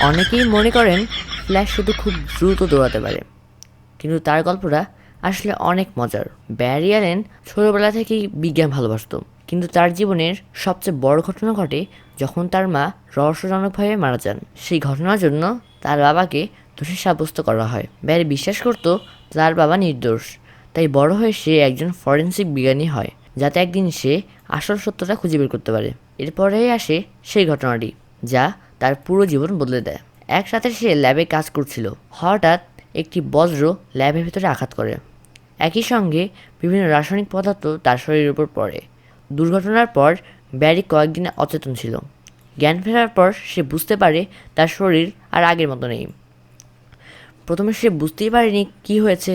অনেকেই মনে করেন ফ্ল্যাশ শুধু খুব দ্রুত দৌড়াতে পারে, কিন্তু তার গল্পটা আসলে অনেক মজার। ব্যারি অ্যালেন ছোটবেলা থেকেই বিজ্ঞান ভালোবাসতো, কিন্তু তার জীবনের সবচেয়ে বড় ঘটনা ঘটে যখন তার মা রহস্যজনকভাবে মারা যান। সেই ঘটনার জন্য তার বাবাকে দোষী সাব্যস্ত করা হয়। ব্যারি বিশ্বাস করত তার বাবা নির্দোষ, তাই বড় হয়ে সে একজন ফরেনসিক বিজ্ঞানী হয়, যাতে একদিন সে আসল সত্যটা খুঁজে বের করতে পারে। এরপরেই আসে সেই ঘটনাটি যা তার পুরো জীবন বদলে দেয়। একসাথে সে ল্যাবে কাজ করছিল, হঠাৎ একটি বজ্র ল্যাবের ভেতরে আঘাত করে। একই সঙ্গে বিভিন্ন রাসায়নিক পদার্থ তার শরীরের উপর পড়ে। দুর্ঘটনার পর ব্যারি কয়েকদিন অচেতন ছিল। জ্ঞান ফেরার পর সে বুঝতে পারে তার শরীর আর আগের মতো নেই। প্রথমে সে বুঝতেই পারেনি কি হয়েছে,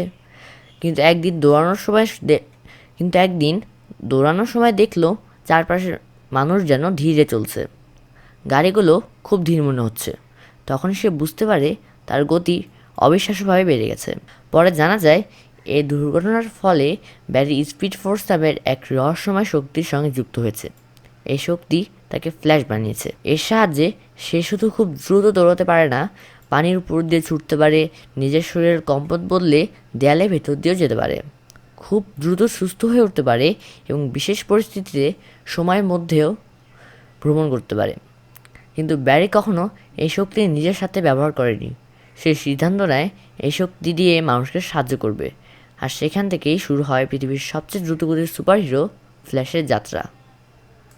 কিন্তু একদিন দৌড়ানোর সময় দেখলো চারপাশের মানুষ যেন ধীরে চলছে, গাড়িগুলো খুব ধীর মনে হচ্ছে। তখন সে বুঝতে পারে তার গতি অবিশ্বাস্যভাবে বেড়ে গেছে। পরে জানা যায় এই দুর্ঘটনার ফলে ব্যারি স্পিড ফোর্স নামের এক রহস্যময় শক্তির সঙ্গে যুক্ত হয়েছে। এই শক্তি তাকে ফ্ল্যাশ বানিয়েছে। এর সাহায্যে সে শুধু খুব দ্রুত দৌড়াতে পারে না, পানির উপর দিয়ে ছুটতে পারে, নিজের শরীরের কম্পন বদলে দেয়ালের ভেতর দিয়েও যেতে পারে, খুব দ্রুত সুস্থ হয়ে উঠতে পারে এবং বিশেষ পরিস্থিতিতে সময়ের মধ্যেও ভ্রমণ করতে পারে। কিন্তু ব্যারি কখনো এই শক্তি নিজের সাথে ব্যবহার করেনি। সে সিদ্ধান্ত নেয় এই শক্তি দিয়ে মানুষকে সাহায্য করবে, আর সেখান থেকেই শুরু হয় পৃথিবীর সবচেয়ে দ্রুতগতির সুপারহিরো ফ্ল্যাশের যাত্রা।